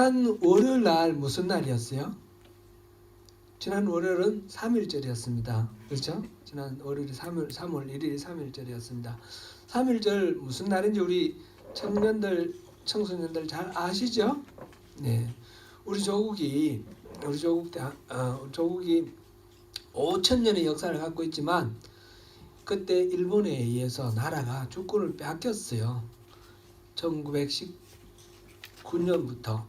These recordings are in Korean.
지난 월요일 날 무슨 날이었어요? 지난 월요일은 3.1절이었습니다. 그렇죠? 지난 월요일이 3월 1일이 3.1절이었습니다. 3.1절 무슨 날인지 우리 청년들, 청소년들 잘 아시죠? 네. 우리 조국이 5,000년의 역사를 갖고 있지만 그때 일본에 의해서 나라가 주권을 뺏겼어요. 1910년부터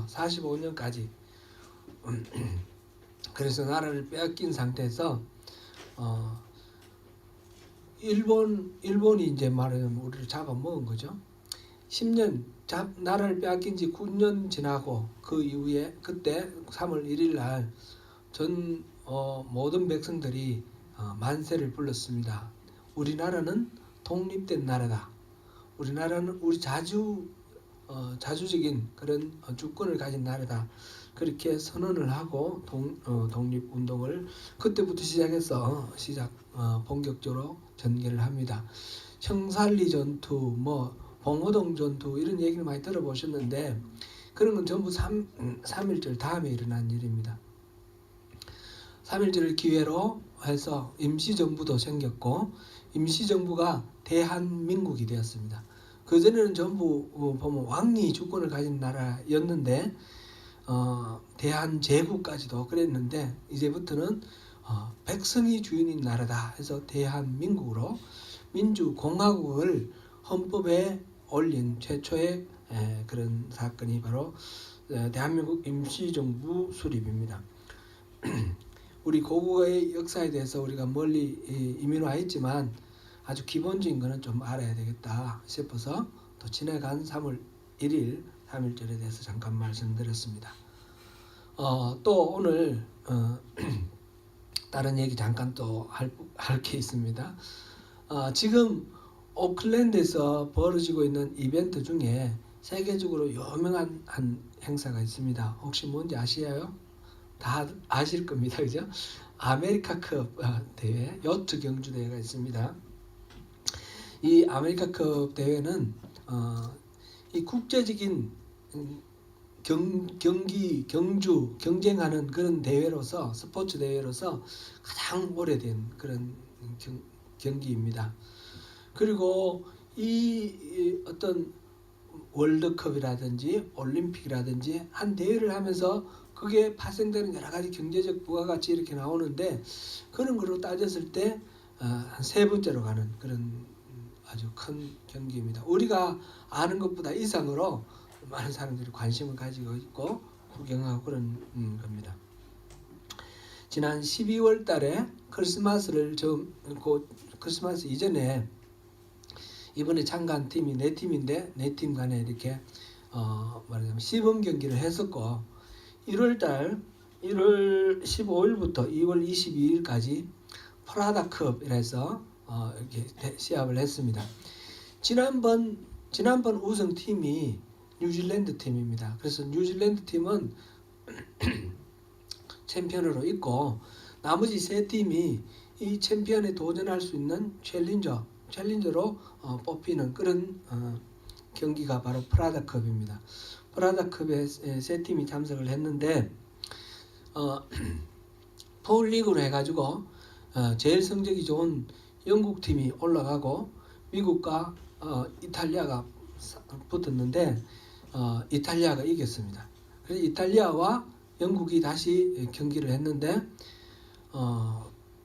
45년까지 그래서 나라를 빼앗긴 상태에서 일본이 이제 말하면 우리를 잡아먹은 거죠. 10년 나라를 빼앗긴 지 9년 지나고 그 이후에 그때 3월 1일 날 전 모든 백성들이 만세를 불렀습니다. 우리나라는 독립된 나라다. 우리나라는 우리 자주적인 그런 주권을 가진 나라다. 그렇게 선언을 하고 독립운동을 그때부터 시작해서 본격적으로 전개를 합니다. 청산리 전투, 봉오동 전투 이런 얘기를 많이 들어보셨는데 그런 건 전부 3.1절 다음에 일어난 일입니다. 3.1절을 기회로 해서 임시정부도 생겼고 임시정부가 대한민국이 되었습니다. 그전에는 전부 보면 왕이 주권을 가진 나라였는데 대한제국까지도 그랬는데 이제부터는 백성이 주인인 나라다 해서 대한민국으로 민주공화국을 헌법에 올린 최초의 그런 사건이 바로 대한민국 임시정부 수립입니다. 우리 고국의 역사에 대해서 우리가 멀리 이민와 했지만 아주 기본적인 거는 좀 알아야 되겠다 싶어서 또 지나간 3월 1일 3.1절에 대해서 잠깐 말씀드렸습니다. 또 오늘 다른 얘기 잠깐 또 할 게 있습니다. 지금 오클랜드에서 벌어지고 있는 이벤트 중에 세계적으로 유명한 한 행사가 있습니다. 혹시 뭔지 아시나요? 다 아실 겁니다. 그죠? 아메리카컵 대회, 요트 경주 대회가 있습니다. 이 아메리카컵 대회는 이 국제적인 경쟁하는 그런 대회로서 스포츠 대회로서 가장 오래된 그런 경기입니다. 그리고 이 어떤 월드컵이라든지 올림픽이라든지 한 대회를 하면서 그게 발생되는 여러 가지 경제적 부가가치 이렇게 나오는데 그런 걸로 따졌을 때 한 세 번째로 가는 그런 아주 큰 경기입니다. 우리가 아는 것보다 이상으로 많은 사람들이 관심을 가지고 있고 구경하고 그런 겁니다. 지난 12월 달에 크리스마스 이전에 이번에 참가한 팀이 4팀인데 4팀 간에 이렇게 말하자면 시범 경기를 했었고 1월 15일부터 2월 22일까지 프라다컵이라 해서 이렇게 시합을 했습니다. 지난번 우승팀이 뉴질랜드 팀입니다. 그래서 뉴질랜드 팀은 챔피언으로 있고 나머지 세 팀이 이 챔피언에 도전할 수 있는 챌린저로 뽑히는 그런 경기가 바로 프라다컵입니다. 프라다컵에 세 팀이 참석을 했는데 폴리그로 해가지고 제일 성적이 좋은 영국 팀이 올라가고 미국과 이탈리아가 붙었는데 이탈리아가 이겼습니다. 그래서 이탈리아와 영국이 다시 경기를 했는데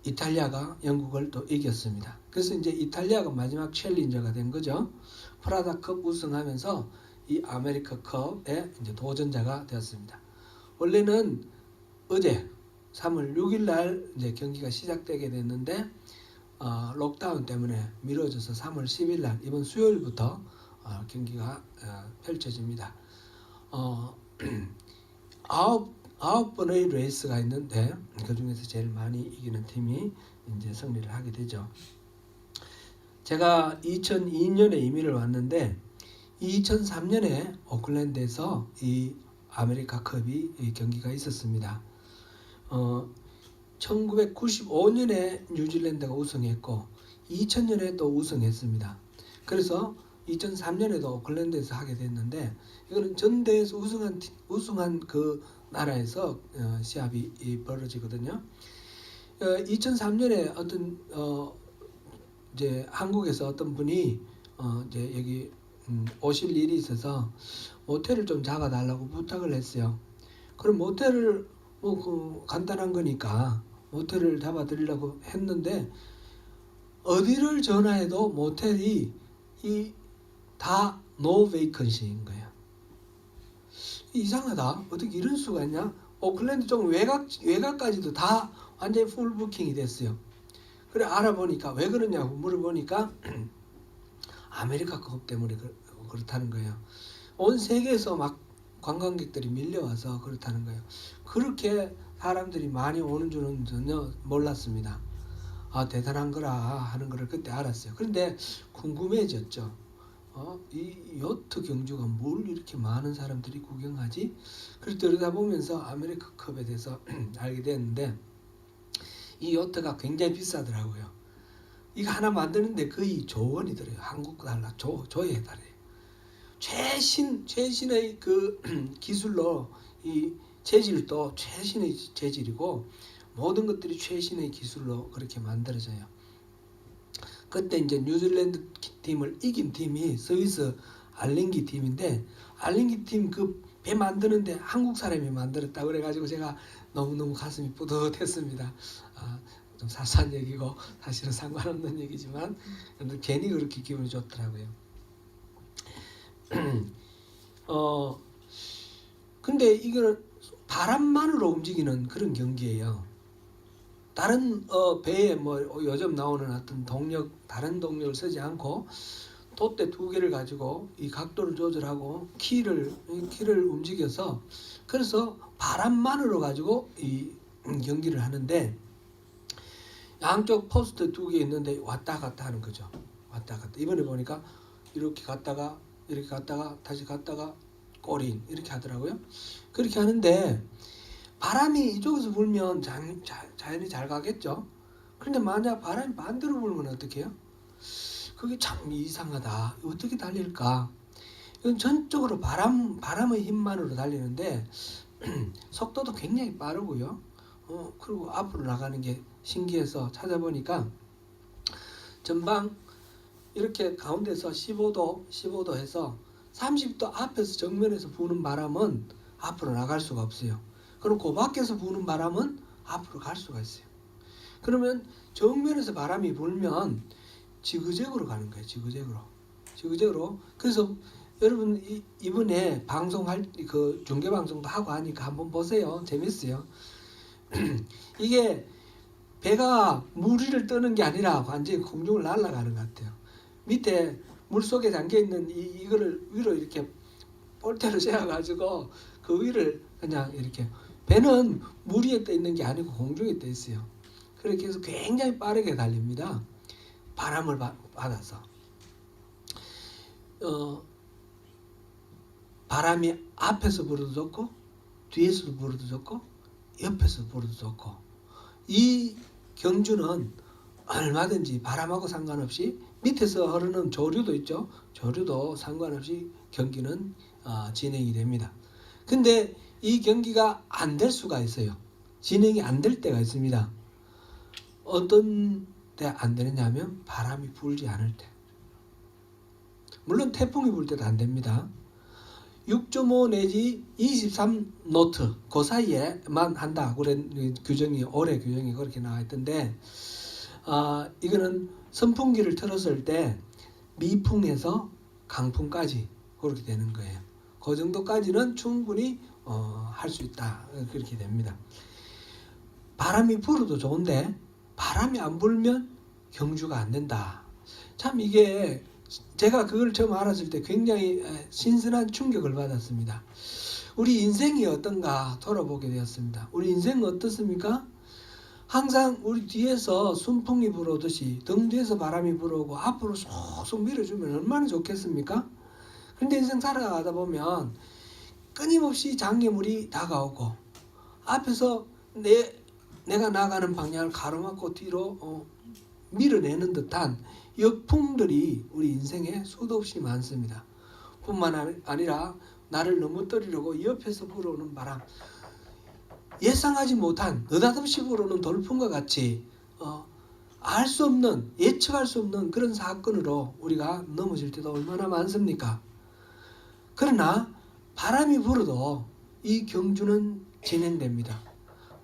이탈리아가 영국을 또 이겼습니다. 그래서 이제 이탈리아가 마지막 챌린저가 된 거죠. 프라다컵 우승하면서 이 아메리카컵의 이제 도전자가 되었습니다. 원래는 어제 3월 6일 날 이제 경기가 시작되게 됐는데 록다운 때문에 미뤄져서 3월 10일 날 이번 수요일부터 경기가 펼쳐집니다. 9번의 레이스가 있는데 그 중에서 제일 많이 이기는 팀이 이제 승리를 하게 되죠. 제가 2002년에 이민을 왔는데 2003년에 오클랜드에서 이 아메리카컵이 이 경기가 있었습니다. 1995년에 뉴질랜드가 우승했고 2000년에 또 우승했습니다. 그래서 2003년에도 오클랜드에서 하게 됐는데 이거는 전대에서 우승한 그 나라에서 시합이 벌어지거든요. 2003년에 어떤 이제 한국에서 어떤 분이 이제 여기 오실 일이 있어서 모텔을 좀 잡아달라고 부탁을 했어요. 그럼 모텔을 그 간단한 거니까 모텔을 잡아드리려고 했는데 어디를 전화해도 모텔이 다 no vacancy인 거예요. 이상하다. 어떻게 이런 수가 있냐? 오클랜드 좀 외곽까지도 다 완전히 풀 부킹이 됐어요. 그래 알아보니까 왜 그러냐고 물어보니까 아메리카컵 때문에 그렇다는 거예요. 온 세계에서 막 관광객들이 밀려와서 그렇다는 거예요. 그렇게 사람들이 많이 오는 줄은 전혀 몰랐습니다. 대단한 거라 하는 거를 그때 알았어요. 그런데 궁금해졌죠. 이 요트 경주가 뭘 이렇게 많은 사람들이 구경하지? 그래서 들여다보면서 아메리카컵에 대해서 알게 됐는데 이 요트가 굉장히 비싸더라고요. 이거 하나 만드는데 거의 조 원이 들어요. 한국 달러 조에 달해요. 최신의 그 기술로 이 재질도 최신의 재질이고 모든 것들이 최신의 기술로 그렇게 만들어져요. 그때 이제 뉴질랜드 팀을 이긴 팀이 스위스 알링기 팀인데 알링기 팀 그 배 만드는데 한국 사람이 만들었다 그래가지고 제가 너무너무 가슴이 뿌듯했습니다. 좀 사소한 얘기고 사실은 상관없는 얘기지만 괜히 그렇게 기분이 좋더라고요. 근데 이거는 바람만으로 움직이는 그런 경기예요. 다른 배에 뭐 요즘 나오는 어떤 다른 동력을 쓰지 않고 돛대 2개를 가지고 이 각도를 조절하고 키를 움직여서 그래서 바람만으로 가지고 이 경기를 하는데 양쪽 포스트 2개 있는데 왔다 갔다 하는 거죠. 왔다 갔다. 이번에 보니까 이렇게 갔다가 다시 갔다가 꼬린 이렇게 하더라고요. 그렇게 하는데 바람이 이쪽에서 불면 자연히 잘 가겠죠. 그런데 만약 바람이 반대로 불면 어떻게 해요? 그게 참 이상하다. 어떻게 달릴까? 이건 전적으로 바람의 힘만으로 달리는데 속도도 굉장히 빠르고요. 그리고 앞으로 나가는 게 신기해서 찾아보니까 전방 이렇게 가운데서 15도 해서 30도 앞에서 정면에서 부는 바람은 앞으로 나갈 수가 없어요. 그럼 그 밖에서 부는 바람은 앞으로 갈 수가 있어요. 그러면 정면에서 바람이 불면 지그재그로 가는 거예요. 지그재그로. 그래서 여러분 이번에 방송할 그 중계 방송도 하고 하니까 한번 보세요. 재밌어요. 이게 배가 물 위를 뜨는 게 아니라 완전히 공중을 날아가는 것 같아요. 밑에 물 속에 잠겨 있는 이거를 위로 이렇게 볼대로 세워가지고 그 위를 그냥 이렇게 배는 물 위에 떠 있는 게 아니고 공중에 떠 있어요. 그렇게 해서 굉장히 빠르게 달립니다. 바람을 받아서 바람이 앞에서 불어도 좋고 뒤에서 불어도 좋고 옆에서 불어도 좋고 이 경주는 얼마든지 바람하고 상관없이 밑에서 흐르는 조류도 있죠. 조류도 상관없이 경기는 진행이 됩니다. 근데 이 경기가 안 될 수가 있어요. 진행이 안 될 때가 있습니다. 어떤 때 안 되느냐면 바람이 불지 않을 때. 물론 태풍이 불 때도 안 됩니다. 6.5 내지 23노트 그 사이에만 한다. 그런 규정이 올해 규정이 그렇게 나와 있던데 이거는 선풍기를 틀었을 때 미풍에서 강풍까지 그렇게 되는 거예요. 그 정도까지는 충분히 할 수 있다. 그렇게 됩니다. 바람이 불어도 좋은데 바람이 안 불면 경주가 안 된다. 참 이게 제가 그걸 처음 알았을 때 굉장히 신선한 충격을 받았습니다. 우리 인생이 어떤가 돌아보게 되었습니다. 우리 인생은 어떻습니까? 항상 우리 뒤에서 순풍이 불어오듯이 등 뒤에서 바람이 불어오고 앞으로 쏙쏙 밀어주면 얼마나 좋겠습니까? 그런데 인생 살아가다 보면 끊임없이 장애물이 다가오고 앞에서 내가 나가는 방향을 가로막고 뒤로 밀어내는 듯한 역풍들이 우리 인생에 수도 없이 많습니다. 뿐만 아니라 나를 넘어뜨리려고 옆에서 불어오는 바람, 예상하지 못한 느닷없이 불어오는 돌풍과 같이 알 수 없는, 예측할 수 없는 그런 사건으로 우리가 넘어질 때도 얼마나 많습니까? 그러나 바람이 불어도 이 경주는 진행됩니다.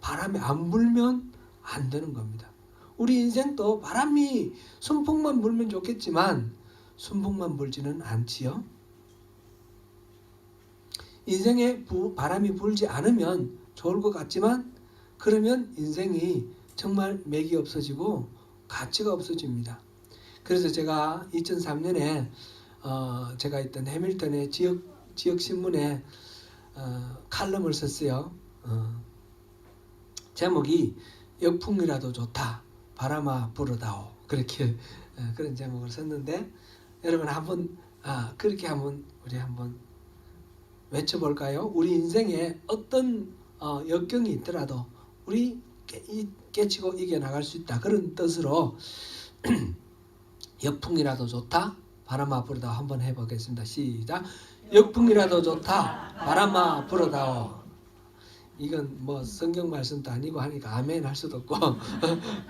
바람이 안 불면 안 되는 겁니다. 우리 인생도 바람이 순풍만 불면 좋겠지만 순풍만 불지는 않지요. 인생에 바람이 불지 않으면 좋을 것 같지만 그러면 인생이 정말 맥이 없어지고 가치가 없어집니다. 그래서 제가 2003년에 제가 있던 해밀턴의 지역 신문에 칼럼을 썼어요. 제목이 역풍이라도 좋다, 바람아 불어다오, 그렇게 그런 제목을 썼는데 여러분 한번 그렇게 우리 한번 외쳐볼까요? 우리 인생에 어떤 역경이 있더라도 우리 깨치고 이겨나갈 수 있다, 그런 뜻으로 역풍이라도 좋다, 바람아 불어다오 한번 해보겠습니다. 시작. 역풍이라도 좋다, 바람아 불어다오. 이건 뭐 성경 말씀도 아니고 하니까 아멘 할 수도 없고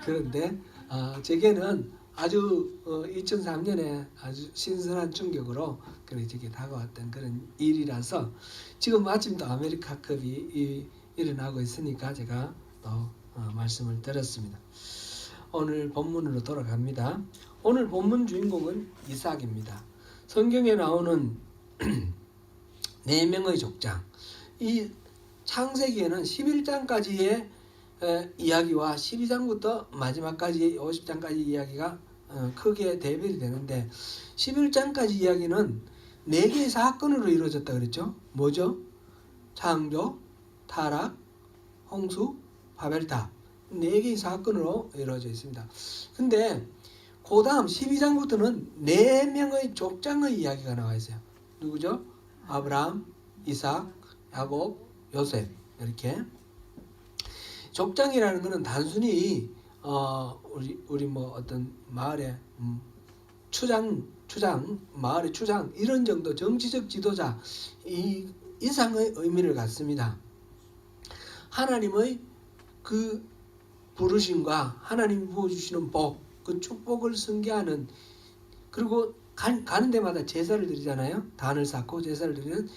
그런데 제게는 아주 2003년에 아주 신선한 충격으로 제게 다가왔던 그런 일이라서 지금 마침도 아메리카컵이 일어나고 있으니까 제가 또 말씀을 드렸습니다. 오늘 본문으로 돌아갑니다. 오늘 본문 주인공은 이삭입니다. 성경에 나오는 4명의 족장, 이 창세기에는 11장까지의 이야기와 12장부터 마지막까지 50장까지 이야기가 크게 대별이 되는데 11장까지 이야기는 4개의 사건으로 이루어졌다 그랬죠. 뭐죠? 창조, 타락, 홍수, 바벨탑, 4개의 사건으로 이루어져 있습니다. 근데 그 다음 12장부터는 4명의 족장의 이야기가 나와 있어요. 누구죠? 아브라함, 이삭, 야곱, 요셉. 이렇게 족장이라는 것은 단순히 우리 뭐 어떤 마을의 추장, 마을의 추장 이런 정도 정치적 지도자 이 이상의 의미를 갖습니다. 하나님의 그 부르심과 하나님이 부어주시는 복, 그 축복을 승계하는, 그리고 가는 데마다 제사를 드리잖아요. 단을 쌓고 제사를 드리는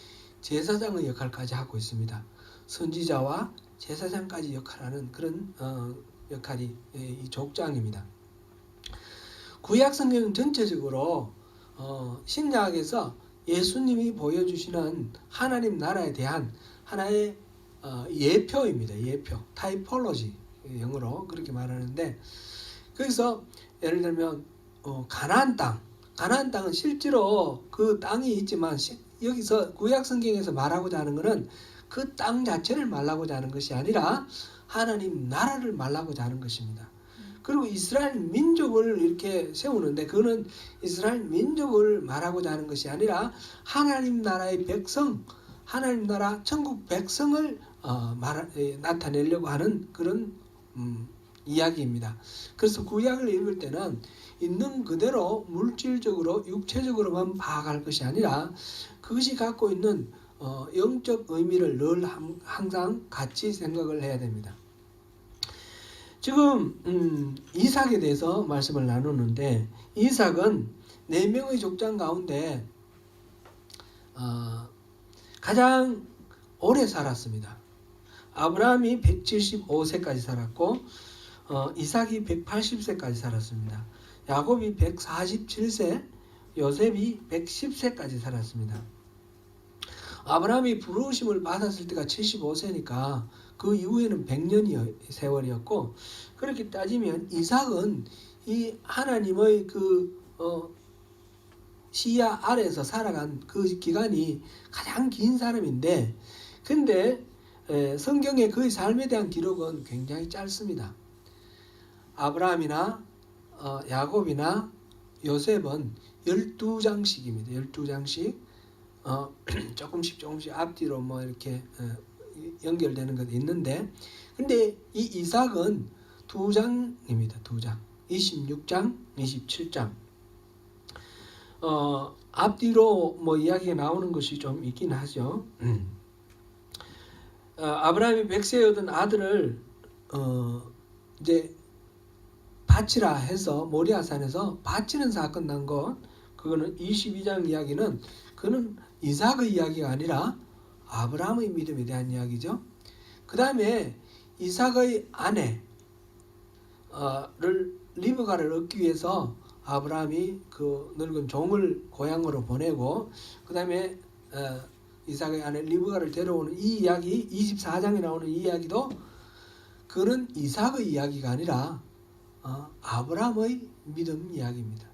제사장의 역할까지 하고 있습니다. 선지자와 제사장까지 역할하는 그런 역할이 이 족장입니다. 구약 성경 전체적으로 신약에서 예수님이 보여주시는 하나님 나라에 대한 하나의 예표입니다. 예표, 타이폴로지, 영어로 그렇게 말하는데, 거기서 예를 들면 가나안 땅은 실제로 그 땅이 있지만 여기서 구약 성경에서 말하고자 하는 것은 그 땅 자체를 말하고자 하는 것이 아니라 하나님 나라를 말하고자 하는 것입니다. 그리고 이스라엘 민족을 이렇게 세우는데 그거는 이스라엘 민족을 말하고자 하는 것이 아니라 하나님 나라의 백성, 하나님 나라 천국 백성을 나타내려고 하는 그런 이야기입니다. 그래서 구약을 읽을 때는 있는 그대로 물질적으로 육체적으로만 파악할 것이 아니라 그것이 갖고 있는 영적 의미를 늘 항상 같이 생각을 해야 됩니다. 지금 이삭에 대해서 말씀을 나누는데 이삭은 4명의 족장 가운데 가장 오래 살았습니다. 아브라함이 175세까지 살았고 이삭이 180세까지 살았습니다. 야곱이 147세, 요셉이 110세까지 살았습니다. 아브라함이 부르심을 받았을 때가 75세니까 그 이후에는 100년의 세월이었고, 그렇게 따지면 이삭은 이 하나님의 그 시야 아래에서 살아간 그 기간이 가장 긴 사람인데, 근데 성경의 그의 삶에 대한 기록은 굉장히 짧습니다. 아브라함이나 야곱이나 요셉은 12장씩입니다. 12장씩 조금씩 앞뒤로 뭐 이렇게 연결되는 것도 있는데, 근데 이 이삭은 2장입니다. 2장. 26장, 27장. 앞뒤로 뭐 이야기가 나오는 것이 좀 있긴 하죠. 아브라함이 100세에 얻은 아들을 이제 바치라 해서 모리아산에서 바치는 사건 난 것, 그거는 22장 이야기는 그는 이삭의 이야기가 아니라 아브라함의 믿음에 대한 이야기죠. 그 다음에 이삭의 아내를 리브가를 얻기 위해서 아브라함이 그 늙은 종을 고향으로 보내고, 그 다음에 이삭의 아내 리브가를 데려오는 이 이야기, 24장에 나오는 이 이야기도 그는 이삭의 이야기가 아니라 아브라함의 믿음 이야기입니다.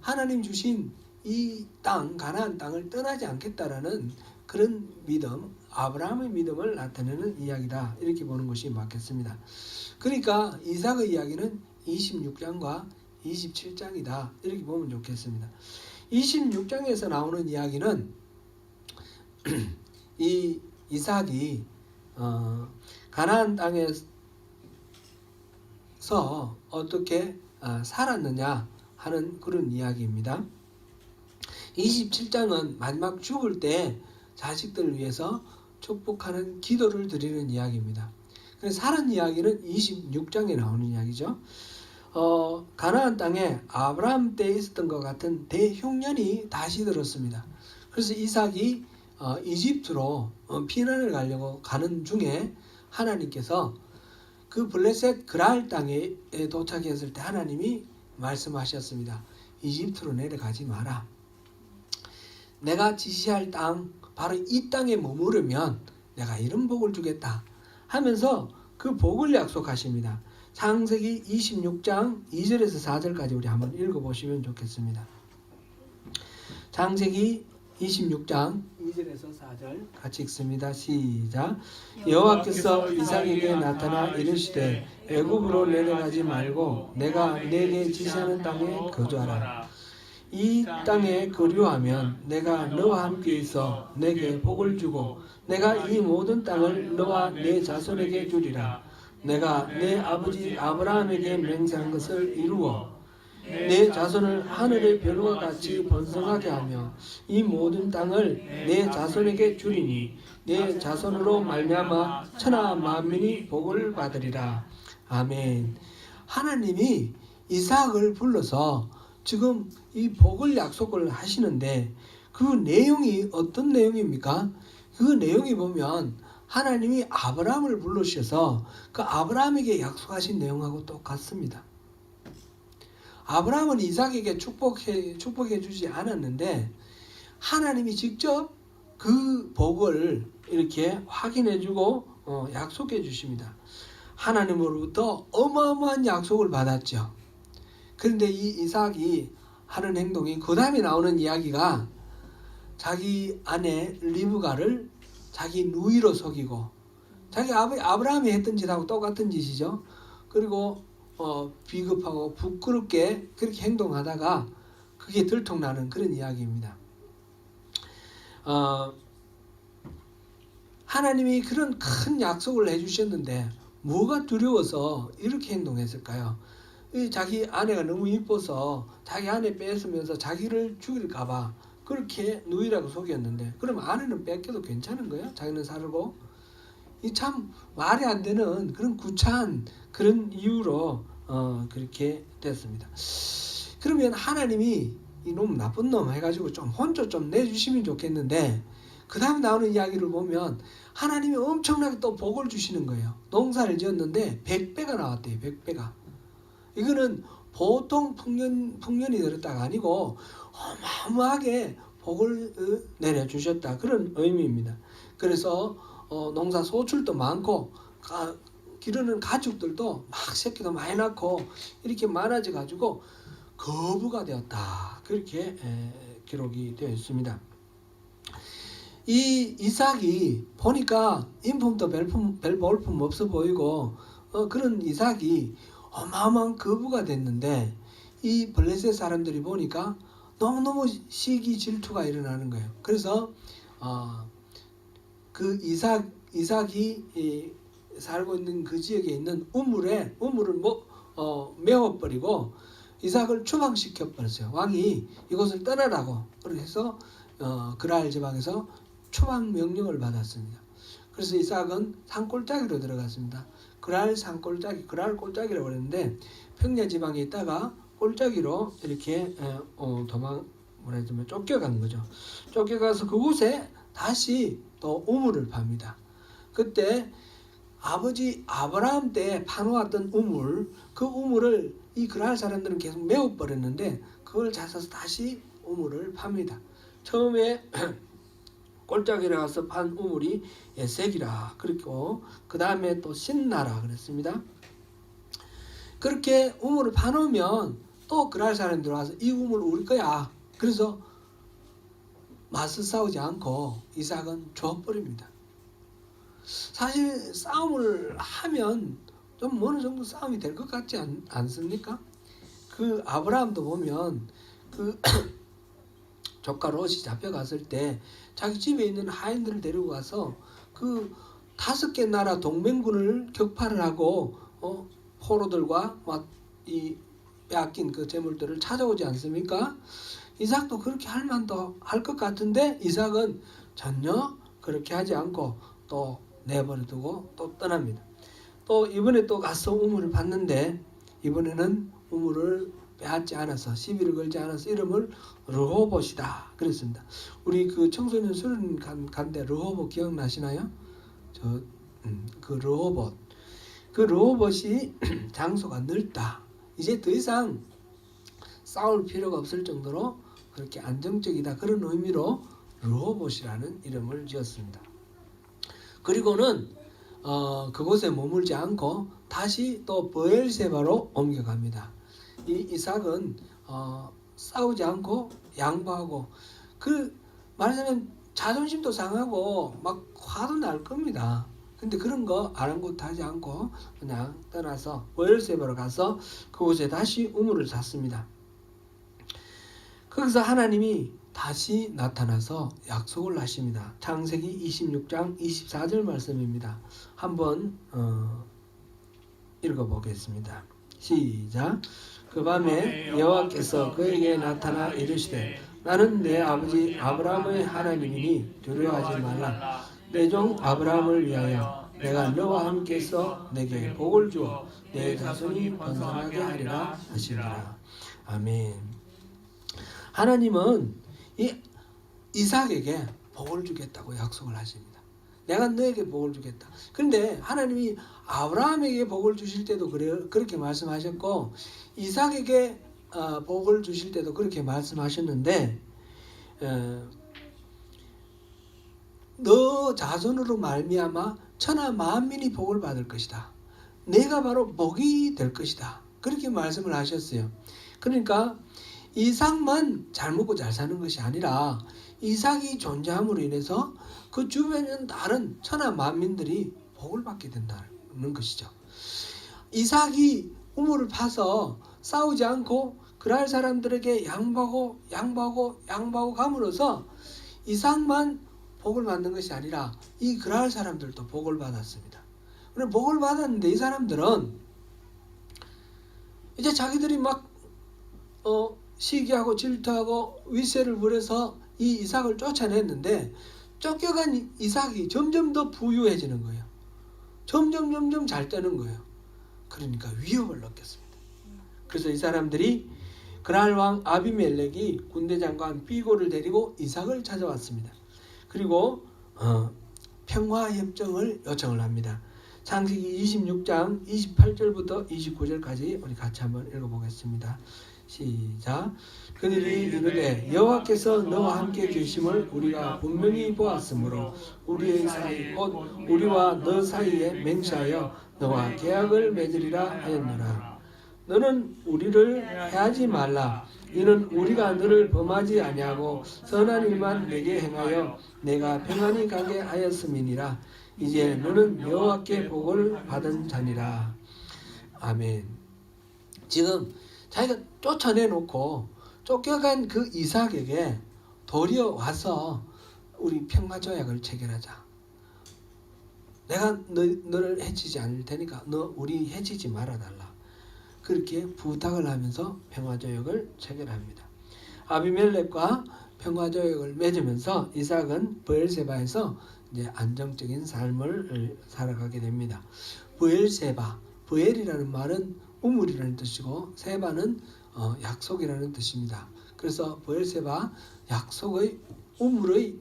하나님 주신 이 땅, 가나안 땅을 떠나지 않겠다라는 그런 믿음, 아브라함의 믿음을 나타내는 이야기다, 이렇게 보는 것이 맞겠습니다. 그러니까 이삭의 이야기는 26장과 27장이다, 이렇게 보면 좋겠습니다. 26장에서 나오는 이야기는 이 이삭이 가나안 땅에서 어떻게 살았느냐 하는 그런 이야기입니다. 27장은 마지막 죽을 때 자식들을 위해서 축복하는 기도를 드리는 이야기입니다. 그래서 살은 이야기는 26장에 나오는 이야기죠. 가나안 땅에 아브라함 때 있었던 것 같은 대흉년이 다시 들었습니다. 그래서 이삭이 이집트로 피난을 가려고 가는 중에 하나님께서 그 블레셋 그랄 땅에 도착했을 때 하나님이 말씀하셨습니다. 이집트로 내려가지 마라. 내가 지시할 땅, 바로 이 땅에 머무르면 내가 이런 복을 주겠다 하면서 그 복을 약속하십니다. 창세기 26장 2절에서 4절까지 우리 한번 읽어보시면 좋겠습니다. 창세기 26장 2절에서 4절 같이 읽습니다. 시작. 여호와께서 이삭에게 나타나 이르시되 애굽으로 내려가지 말고 내가 내게 지시하는 땅에 거주하라. 이 땅에 거류하면 내가 너와 함께 있어 내게 복을 주고 내가 이 모든 땅을 너와 내 자손에게 주리라. 내가 내 아버지 아브라함에게 맹세한 것을 이루어 내 자손을 하늘의 별과 같이 번성하게 하며 이 모든 땅을 내 자손에게 주리니 내 자손으로 말미암아 천하 만민이 복을 받으리라. 아멘. 하나님이 이삭을 불러서 지금 이 복을 약속을 하시는데 그 내용이 어떤 내용입니까? 그 내용이 보면 하나님이 아브라함을 부르셔서 그 아브라함에게 약속하신 내용하고 똑같습니다. 아브라함은 이삭에게 축복해 주지 않았는데 하나님이 직접 그 복을 이렇게 확인해 주고 약속해 주십니다. 하나님으로부터 어마어마한 약속을 받았죠. 그런데 이 이삭이 하는 행동이, 그 다음에 나오는 이야기가 자기 아내 리브가를 자기 누이로 속이고, 자기 아브라함이 했던 짓하고 똑같은 짓이죠. 그리고 비겁하고 부끄럽게 그렇게 행동하다가 그게 들통나는 그런 이야기입니다. 하나님이 그런 큰 약속을 해주셨는데 뭐가 두려워서 이렇게 행동했을까요? 자기 아내가 너무 이뻐서 자기 아내 뺏으면서 자기를 죽일까봐 그렇게 누이라고 속였는데, 그럼 아내는 뺏겨도 괜찮은 거예요? 자기는 살고? 이 참 말이 안 되는 그런 구차한 그런 이유로 그렇게 됐습니다. 그러면 하나님이 이놈 나쁜 놈 해가지고 좀 혼조 좀 내주시면 좋겠는데, 그 다음에 나오는 이야기를 보면 하나님이 엄청나게 또 복을 주시는 거예요. 농사를 지었는데 100배가 나왔대요. 100배가. 이거는 보통 풍년이 들었다가 아니고 어마어마하게 복을 내려주셨다, 그런 의미입니다. 그래서 농사 소출도 많고 기르는 가축들도 막 새끼도 많이 낳고 이렇게 많아져 가지고 거부가 되었다, 그렇게 기록이 되어 있습니다. 이 이삭이 보니까 인품도 별 볼품 없어 보이고 그런 이삭이 어마어마한 거부가 됐는데, 이 블레셋 사람들이 보니까 너무너무 시기 질투가 일어나는 거예요. 그래서 그 이삭이 살고 있는 그 지역에 있는 우물을 메워버리고 이삭을 추방시켜 버렸어요. 왕이 이곳을 떠나라고 그래서 그랄 지방에서 추방 명령을 받았습니다. 그래서 이삭은 산골짜기로 들어갔습니다. 그랄 산골짜기, 그랄 골짜기라고 그랬는데 평야 지방에 있다가 골짜기로 이렇게 쫓겨가는 거죠. 쫓겨가서 그곳에 다시 또 우물을 팝니다. 그때 아버지 아브라함 때 파놓았던 우물, 그 우물을 이 그랄 사람들은 계속 메워버렸는데 그걸 찾아서 다시 우물을 팝니다. 처음에 골짜기에 가서 판 우물이 에색이라 그랬고 그 다음에 또 신나라 그랬습니다. 그렇게 우물을 파놓으면 또 그랄 사람들이 와서 이 우물 우리 거야. 그래서 맞서 싸우지 않고 이삭은 줘버립니다. 사실 싸움을 하면 좀 어느 정도 싸움이 될 것 같지 않습니까? 그 아브라함도 보면 그 조카 롯이 잡혀갔을 때 자기 집에 있는 하인들을 데리고 가서 그 5개 나라 동맹군을 격파를 하고 포로들과 이 빼앗긴 그 재물들을 찾아오지 않습니까? 이삭도 그렇게 할 만도 할 것 같은데 이삭은 전혀 그렇게 하지 않고 또 내버려두고 또 떠납니다. 또 이번에 또 가서 우물을 봤는데 이번에는 우물을 빼앗지 않아서 시비를 걸지 않아서 이름을 르호봇이다 그랬습니다. 우리 그 청소년 수련 간데 르호봇 기억나시나요? 그 르호봇, 그 르호봇이 장소가 넓다. 이제 더 이상 싸울 필요가 없을 정도로 그렇게 안정적이다. 그런 의미로 르호봇이라는 이름을 지었습니다. 그리고는 그곳에 머물지 않고 다시 또 브엘세바로 옮겨갑니다. 이 이삭은 싸우지 않고 양보하고 그 말하자면 자존심도 상하고 막 화도 날 겁니다. 근데 그런 거 아랑곳하지 않고 그냥 떠나서 브엘세바로 가서 그곳에 다시 우물을 샀습니다. 거기서 하나님이 다시 나타나서 약속을 하십니다. 창세기 26장 24절 말씀입니다. 한번 읽어보겠습니다. 시작. 그 밤에 여호와께서 그에게 나타나 이르시되 나는 내 아버지 아브라함의 하나님이니 두려워하지 말라. 내 종 아브라함을 위하여 내가 너와 함께 있어 내게 복을 주어 내 자손이 번성하게 하리라 하시니라. 아멘. 하나님은 이 이삭에게 복을 주겠다고 약속을 하십니다. 내가 너에게 복을 주겠다. 그런데 하나님이 아브라함에게 복을 주실 때도 그렇게 말씀하셨고 이삭에게 복을 주실 때도 그렇게 말씀하셨는데 너 자손으로 말미암아 천하 만민이 복을 받을 것이다. 내가 바로 복이 될 것이다. 그렇게 말씀을 하셨어요. 그러니까 이삭만 잘 먹고 잘 사는 것이 아니라 이삭이 존재함으로 인해서 그 주변에 있는 다른 천하 만민들이 복을 받게 된다는 것이죠. 이삭이 우물을 파서 싸우지 않고 그랄 사람들에게 양보하고 감으로써 이삭만 복을 받는 것이 아니라 이 그랄 사람들도 복을 받았습니다. 그런데 복을 받았는데 이 사람들은 이제 자기들이 막 시기하고 질투하고 윗세를 부려서 이 이삭을 쫓아냈는데 쫓겨간 이삭이 점점 더 부유해지는 거예요. 점점 잘 되는 거예요. 그러니까 위협을 느꼈습니다. 그래서 이 사람들이 그날 왕 아비멜렉이 군대 장관 비고를 데리고 이삭을 찾아왔습니다. 그리고 평화협정을 요청을 합니다. 창세기 26장 28절부터 29절까지 우리 같이 한번 읽어보겠습니다. 시작. 그들이 이르되 여호와께서 너와 함께 계심을 우리가 분명히 보았으므로 우리의 사이 곧 우리와 너 사이에 맹세하여 너와 계약을 맺으리라 하였노라. 너는 우리를 해하지 말라. 이는 우리가 너를 범하지 아니하고 선한 일만 내게 행하여 내가 평안히 가게 하였음이니라. 이제 너는 여호와께 복을 받은 자니라. 아멘. 지금 자기가 쫓아내놓고 쫓겨간 그 이삭에게 도리어 와서 우리 평화조약을 체결하자. 내가 너를 해치지 않을 테니까 너 우리 해치지 말아달라. 그렇게 부탁을 하면서 평화조약을 체결합니다. 아비멜렉과 평화조약을 맺으면서 이삭은 브엘세바에서 이제 안정적인 삶을 살아가게 됩니다. 브엘세바, 브엘이라는 말은 우물이라는 뜻이고 세바는 약속이라는 뜻입니다. 그래서 브엘세바 약속의 우물이라는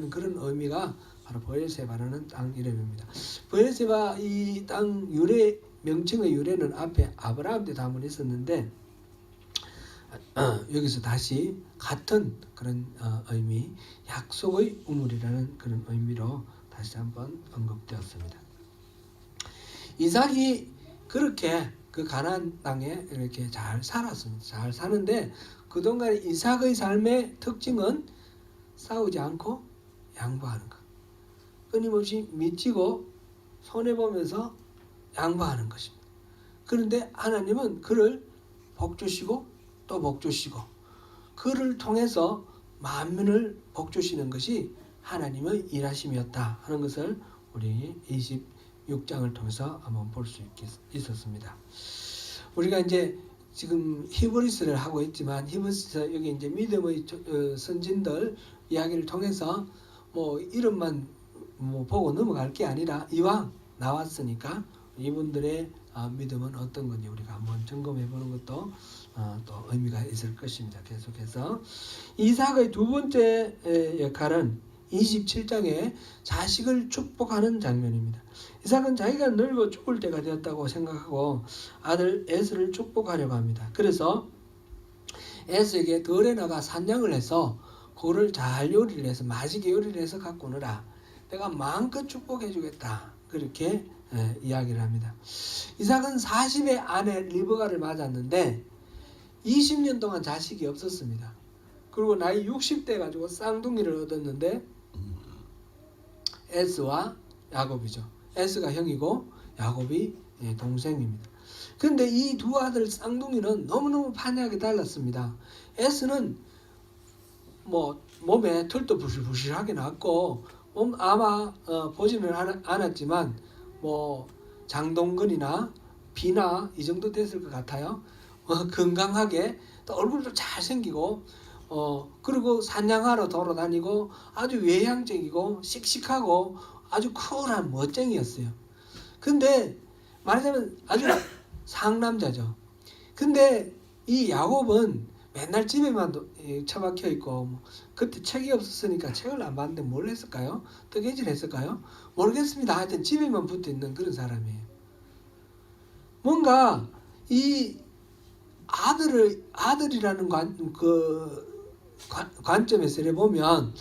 그런 의미가 바로 브엘세바라는 땅 이름입니다. 브엘세바 이 땅 유래 명칭의 유래는 앞에 아브라함 때 담은 있었는데 여기서 다시 같은 그런 의미, 약속의 우물이라는 그런 의미로 다시 한번 언급되었습니다. 이삭이 그렇게 그 가나안 땅에 이렇게 잘 살았습니다. 잘 사는데 그동안 이삭의 삶의 특징은 싸우지 않고 양보하는 것. 끊임없이 미치고 손해보면서 양보하는 것입니다. 그런데 하나님은 그를 복주시고 또 복주시고 그를 통해서 만민을 복주시는 것이 하나님의 일하심이었다 하는 것을 우리 26장을 통해서 한번 볼 수 있었습니다. 우리가 이제 지금 히브리서를 하고 있지만 히브리서 여기 이제 믿음의 선진들 이야기를 통해서 뭐 이름만 뭐 보고 넘어갈 게 아니라 이왕 나왔으니까 이분들의 믿음은 어떤 건지 우리가 한번 점검해 보는 것도 또 의미가 있을 것입니다. 계속해서 이삭의 두 번째 역할은 27장에 자식을 축복하는 장면입니다. 이삭은 자기가 늙어 죽을 때가 되었다고 생각하고 아들 에스를 축복하려고 합니다. 그래서 에스에게 덜에 나가 산양을 해서 그거를 잘 요리를 해서 맛있게 요리를 해서 갖고 오너라. 내가 마음껏 축복해 주겠다. 그렇게 이야기를 합니다. 이삭은 40의 아내 리브가를 맞았는데 20년 동안 자식이 없었습니다. 그리고 나이 60대 가지고 쌍둥이를 얻었는데 에스와 야곱이죠. 에스가 형이고 야곱이 동생입니다. 그런데 이 두 아들 쌍둥이는 너무너무 판이하게 달랐습니다. 에스는 뭐 몸에 털도 부실부실하게 났고 아마 보지는 않았지만 뭐 장동건이나 비나 이 정도 됐을 것 같아요. 건강하게 또 얼굴도 잘생기고 그리고 사냥하러 돌아다니고 아주 외향적이고 씩씩하고 아주 쿨한 멋쟁이였어요. 근데 말하자면 아주 상남자죠. 근데 이 야곱은 맨날 집에만 처박혀 있고 그때 책이 없었으니까 책을 안 봤는데 뭘 했을까요? 뜨개질 했을까요? 모르겠습니다. 하여튼 집에만 붙어 있는 그런 사람이에요. 뭔가 이 아들이라는 관점에서 보면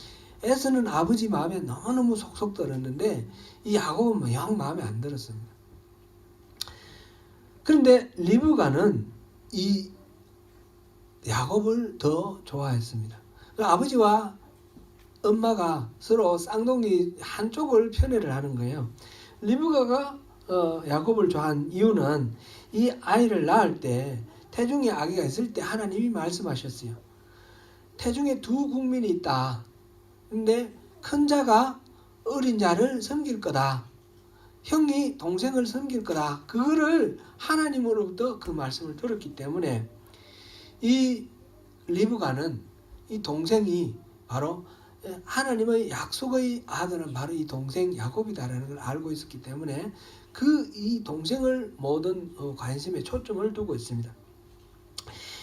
에서는 아버지 마음에 너무너무 속속 들었는데 이 야곱은 영 마음에 안 들었습니다. 그런데 리브가는 이 야곱을 더 좋아했습니다. 아버지와 엄마가 서로 쌍둥이 한쪽을 편애를 하는 거예요. 리브가가 야곱을 좋아한 이유는 이 아이를 낳을 때 태중에 아기가 있을 때 하나님이 말씀하셨어요. 태중에 두 국민이 있다. 근데 큰 자가 어린 자를 섬길 거다. 형이 동생을 섬길 거다. 그거를 하나님으로부터 그 말씀을 들었기 때문에 이 리브가는 이 동생이 바로 하나님의 약속의 아들은 바로 이 동생 야곱이다라는 걸 알고 있었기 때문에 이 동생을 모든 관심에 초점을 두고 있습니다.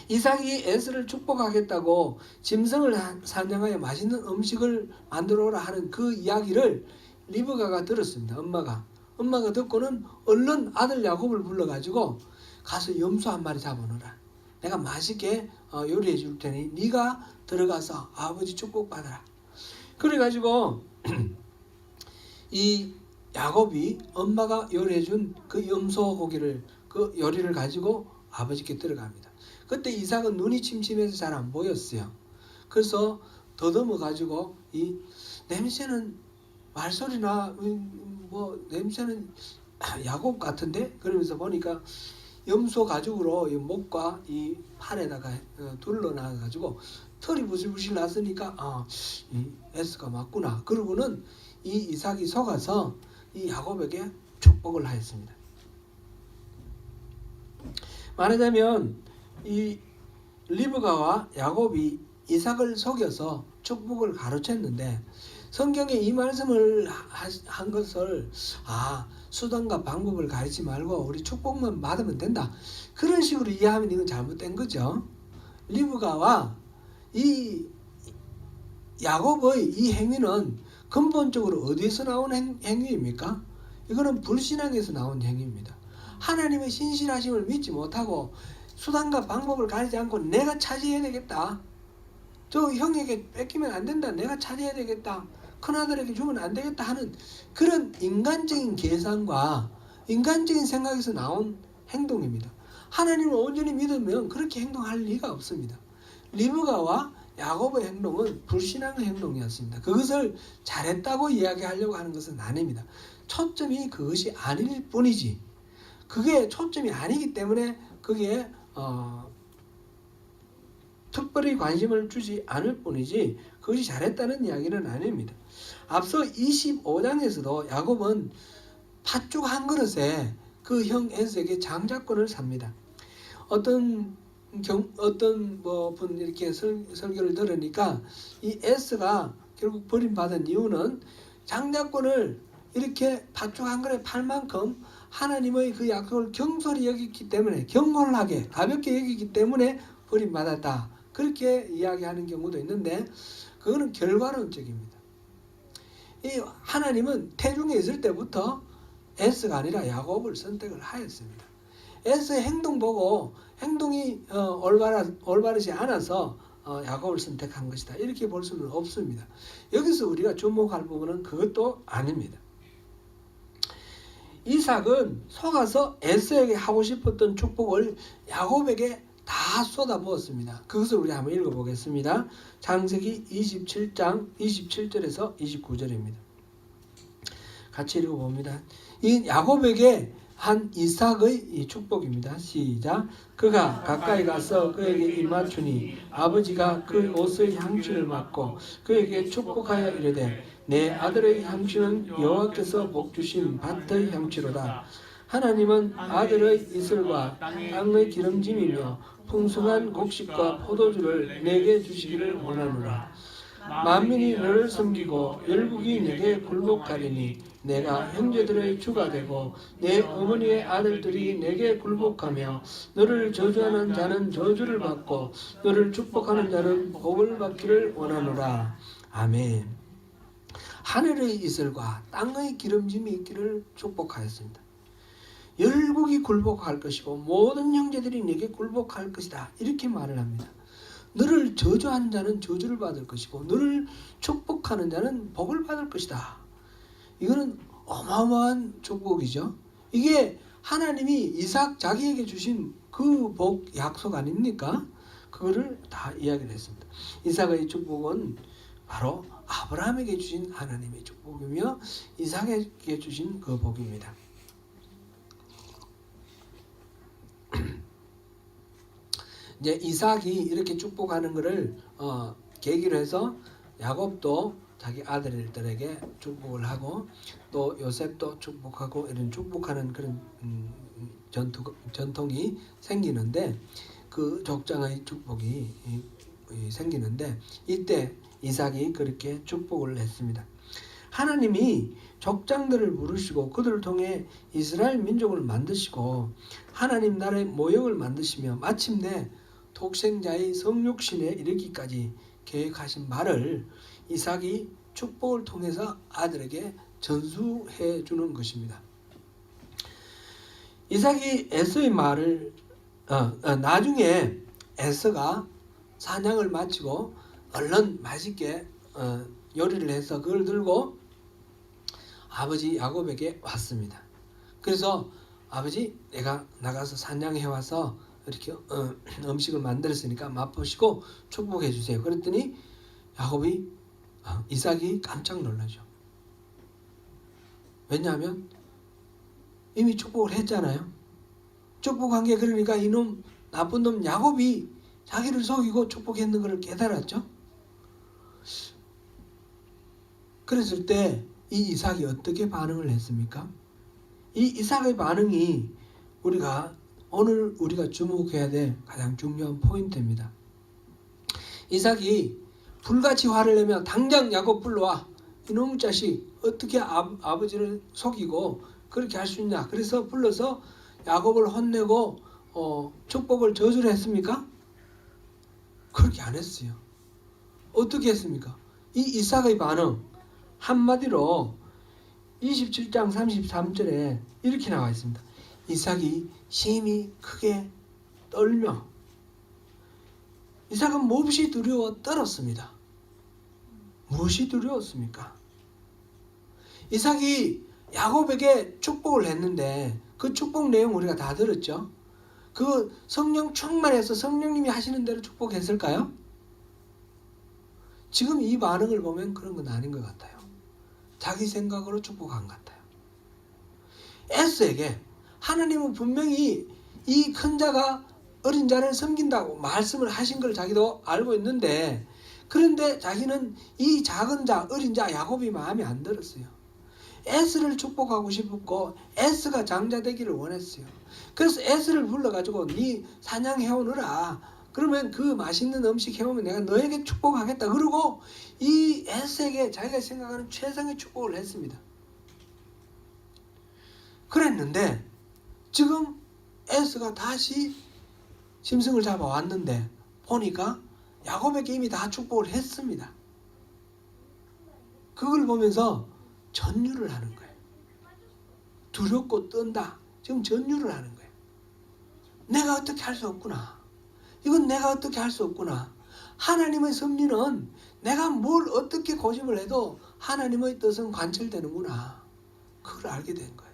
이삭이 에스를 축복하겠다고 짐승을 사냥하여 맛있는 음식을 만들어 오라 하는 그 이야기를 리브가가 들었습니다. 엄마가 듣고는 얼른 아들 야곱을 불러가지고 가서 염소 한 마리 잡아놓으라. 내가 맛있게 요리해 줄 테니 네가 들어가서 아버지 축복받아라. 그래가지고 이 야곱이 엄마가 요리해 준 그 염소 고기를 그 요리를 가지고 아버지께 들어갑니다. 그때 이삭은 눈이 침침해서 잘 안 보였어요. 그래서 더듬어 가지고 이 냄새는 말소리나 뭐 냄새는 야곱 같은데 그러면서 보니까 염소 가죽으로 이 목과 이 팔에다가 둘러놔 가지고 털이 부실부실 났으니까 이 에스가 맞구나. 그러고는 이 이삭이 속아서 이 야곱에게 축복을 하였습니다. 말하자면 이 리브가와 야곱이 이삭을 속여서 축복을 가로챘는데, 성경에 이 말씀을 한 것을 수단과 방법을 가리지 말고 우리 축복만 받으면 된다, 그런 식으로 이해하면 이건 잘못된 거죠. 리브가와 이 야곱의 이 행위는 근본적으로 어디에서 나온 행위입니까? 이거는 불신앙에서 나온 행위입니다. 하나님의 신실하심을 믿지 못하고 수단과 방법을 가리지 않고 내가 차지해야 되겠다, 저 형에게 뺏기면 안 된다, 내가 차지해야 되겠다, 큰아들에게 주면 안 되겠다 하는 그런 인간적인 계산과 인간적인 생각에서 나온 행동입니다. 하나님을 온전히 믿으면 그렇게 행동할 리가 없습니다. 리브가와 야곱의 행동은 불신앙의 행동이었습니다. 그것을 잘했다고 이야기하려고 하는 것은 아닙니다. 초점이 그것이 아닐 뿐이지, 그게 초점이 아니기 때문에 그게 특별히 관심을 주지 않을 뿐이지 그것이 잘했다는 이야기는 아닙니다. 앞서 25장에서도 야곱은 팥죽 한 그릇에 그 형 에서에게 장자권을 삽니다. 어떤 분 이렇게 설교를 들으니까 이 에스가 결국 버림받은 이유는 장자권을 이렇게 팥죽 한 그릇에 팔 만큼 하나님의 그 약속을 경솔히 여겼기 때문에, 경홀하게 가볍게 여기기 때문에 버림받았다, 그렇게 이야기하는 경우도 있는데 그거는 결과론적입니다. 이 하나님은 태중에 있을 때부터 에스가 아니라 야곱을 선택을 하였습니다. 에스의 행동 보고 행동이 올바르지 않아서 야곱을 선택한 것이다, 이렇게 볼 수는 없습니다. 여기서 우리가 주목할 부분은 그것도 아닙니다. 이삭은 속아서 에스에게 하고 싶었던 축복을 야곱에게 다 쏟아부었습니다. 그것을 우리 한번 읽어보겠습니다. 창세기 27장 27절에서 29절입니다. 같이 읽어봅니다. 이 야곱에게 한 이삭의 이 축복입니다. 시작. 그가 가까이 가서 그에게 입맞추니 아버지가 그 옷의 향취를 맡고 그에게 축복하여 이르되, 내 아들의 향취는 여호와께서 복주신 밭의 향취로다. 하나님은 아들의 이슬과 땅의 기름짐이며 풍성한 곡식과 포도주를 내게 주시기를 원하노라. 만민이 너를 섬기고 열국이 내게 굴복하리니 내가 형제들의 주가 되고 내 어머니의 아들들이 내게 굴복하며 너를 저주하는 자는 저주를 받고 너를 축복하는 자는 복을 받기를 원하노라. 아멘. 하늘의 이슬과 땅의 기름짐이 있기를 축복하였습니다. 열국이 굴복할 것이고 모든 형제들이 내게 굴복할 것이다, 이렇게 말을 합니다. 너를 저주하는 자는 저주를 받을 것이고 너를 축복하는 자는 복을 받을 것이다. 이거는 어마어마한 축복이죠. 이게 하나님이 이삭 자기에게 주신 그 복 약속 아닙니까? 그거를 다 이야기를 했습니다. 이삭의 축복은 바로 아브라함에게 주신 하나님의 축복이며 이삭에게 주신 그 복입니다. 이제 이삭이 이렇게 축복하는 것을 계기로 해서 야곱도 자기 아들들에게 축복을 하고 또 요셉도 축복하고 이런 축복하는 그런 전통이 생기는데, 그 족장의 축복이 생기는데 이때 이삭이 그렇게 축복을 했습니다. 하나님이 족장들을 부르시고 그들을 통해 이스라엘 민족을 만드시고 하나님 나라의 모형을 만드시며 마침내 독생자의 성육신에 이르기까지 계획하신 말을 이삭이 축복을 통해서 아들에게 전수해 주는 것입니다. 이삭이 에서의 말을 나중에 에서가 사냥을 마치고 얼른 맛있게 요리를 해서 그걸 들고 아버지 야곱에게 왔습니다. 그래서 아버지, 내가 나가서 사냥해 와서 이렇게 음식을 만들었으니까 맛보시고 축복해 주세요. 그랬더니 이삭이 깜짝 놀라죠. 왜냐하면 이미 축복을 했잖아요. 축복한 게, 그러니까 이놈 나쁜 놈 야곱이 자기를 속이고 축복했는 것을 깨달았죠. 그랬을 때 이 이삭이 어떻게 반응을 했습니까? 이 이삭의 반응이 우리가 오늘 우리가 주목해야 될 가장 중요한 포인트입니다. 이삭이 불같이 화를 내며 당장 야곱 불러와, 이놈의 자식 어떻게 아버지를 속이고 그렇게 할 수 있냐. 그래서 불러서 야곱을 혼내고 축복을 저주를 했습니까? 그렇게 안 했어요. 어떻게 했습니까? 이 이삭의 반응 한마디로 27장 33절에 이렇게 나와 있습니다. 이삭이 심히 크게 떨며, 이삭은 몹시 두려워 떨었습니다. 무엇이 두려웠습니까? 이삭이 야곱에게 축복을 했는데 그 축복 내용 우리가 다 들었죠. 그 성령 충만해서 성령님이 하시는 대로 축복했을까요? 지금 이 반응을 보면 그런 건 아닌 것 같아요. 자기 생각으로 축복한 것 같아요. 에스에게 하나님은 분명히 이 큰 자가 어린 자를 섬긴다고 말씀을 하신 걸 자기도 알고 있는데, 그런데 자기는 이 작은 자, 어린 자 야곱이 마음에 안 들었어요. 에스를 축복하고 싶었고 에스가 장자 되기를 원했어요. 그래서 에스를 불러가지고 네 사냥해 오느라, 그러면 그 맛있는 음식 해오면 내가 너에게 축복하겠다. 그리고 이 에스에게 자기가 생각하는 최상의 축복을 했습니다. 그랬는데 지금 에스가 다시 짐승을 잡아왔는데 보니까 야곱에게 이미 다 축복을 했습니다. 그걸 보면서 전율을 하는 거예요. 두렵고 떤다. 지금 전율을 하는 거예요. 내가 어떻게 할 수 없구나. 이건 내가 어떻게 할 수 없구나. 하나님의 섭리는 내가 뭘 어떻게 고집을 해도 하나님의 뜻은 관철되는구나. 그걸 알게 된 거예요.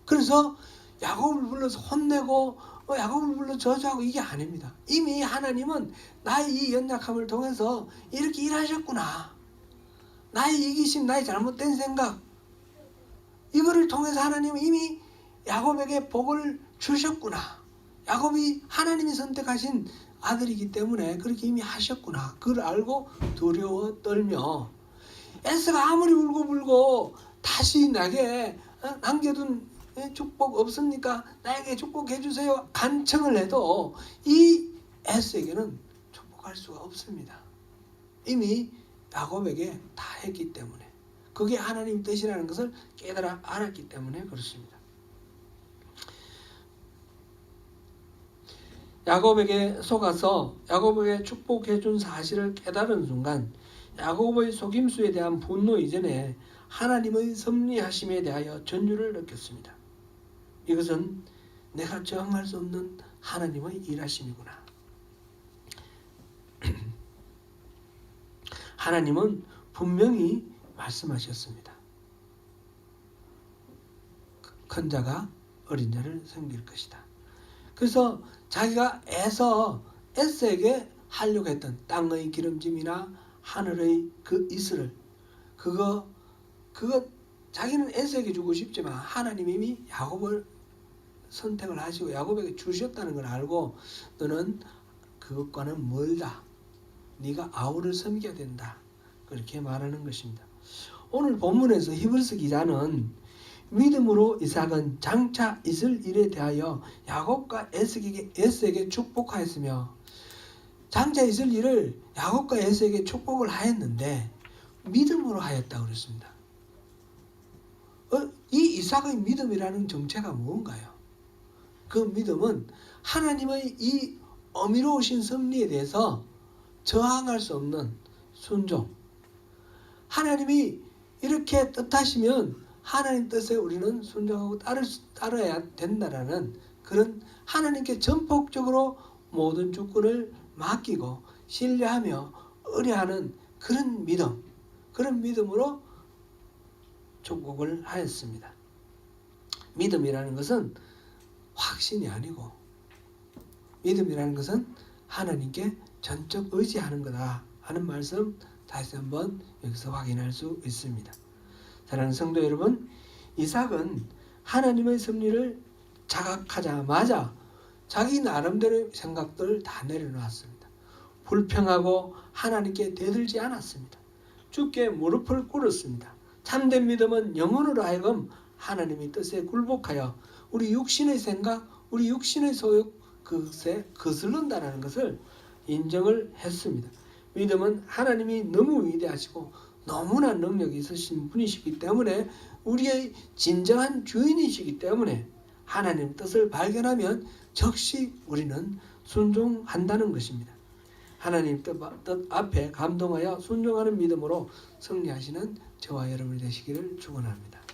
그래서 야곱을 불러서 혼내고 야곱을 불러 저주하고 이게 아닙니다. 이미 하나님은 나의 이 연약함을 통해서 이렇게 일하셨구나. 나의 이기심, 나의 잘못된 생각, 이거를 통해서 하나님은 이미 야곱에게 복을 주셨구나. 야곱이 하나님이 선택하신 아들이기 때문에 그렇게 이미 하셨구나. 그걸 알고 두려워 떨며, 에스가 아무리 울고 다시 나에게 남겨둔 축복 없습니까? 나에게 축복해 주세요. 간청을 해도 이 에스에게는 축복할 수가 없습니다. 이미 야곱에게 다 했기 때문에, 그게 하나님 뜻이라는 것을 깨달아 알았기 때문에 그렇습니다. 야곱에게 속아서 야곱에게 축복해 준 사실을 깨달은 순간 야곱의 속임수에 대한 분노 이전에 하나님의 섭리하심에 대하여 전율을 느꼈습니다. 이것은 내가 저항할 수 없는 하나님의 일하심이구나. 하나님은 분명히 말씀하셨습니다. 큰 자가 어린 자를 섬길 것이다. 그래서 자기가 에서에게 하려고 했던 땅의 기름짐이나 하늘의 그 이슬을, 그거 자기는 에서에게 주고 싶지만 하나님이 이미 야곱을 선택을 하시고 야곱에게 주셨다는 걸 알고, 너는 그것과는 멀다. 네가 아우를 섬겨야 된다. 그렇게 말하는 것입니다. 오늘 본문에서 히브리서 기자는 믿음으로 이삭은 장차 있을 일에 대하여 야곱과 에스에게 축복하였으며, 장차 있을 일을 야곱과 에스에게 축복을 하였는데 믿음으로 하였다고 그랬습니다. 이 이삭의 믿음이라는 정체가 무언가요? 그 믿음은 하나님의 이 어미로우신 섭리에 대해서 저항할 수 없는 순종. 하나님이 이렇게 뜻하시면 하나님 뜻에 우리는 순종하고 따라야 된다라는 그런 하나님께 전폭적으로 모든 주권을 맡기고 신뢰하며 의뢰하는 그런 믿음, 그런 믿음으로 축복을 하였습니다. 믿음이라는 것은 확신이 아니고, 믿음이라는 것은 하나님께 전적 의지하는 거다 하는 말씀 다시 한번 여기서 확인할 수 있습니다. 사랑하는 성도 여러분, 이삭은 하나님의 섭리를 자각하자마자 자기 나름대로의 생각들을 다 내려놓았습니다. 불평하고 하나님께 대들지 않았습니다. 주께 무릎을 꿇었습니다. 참된 믿음은 영혼으로 하여금 하나님의 뜻에 굴복하여 우리 육신의 생각, 우리 육신의 소욕 그것에 거슬른다는 것을 인정을 했습니다. 믿음은 하나님이 너무 위대하시고 너무나 능력이 있으신 분이시기 때문에 우리의 진정한 주인이시기 때문에 하나님 뜻을 발견하면 즉시 우리는 순종한다는 것입니다. 하나님 뜻 앞에 감동하여 순종하는 믿음으로 승리하시는 저와 여러분이 되시기를 축원합니다.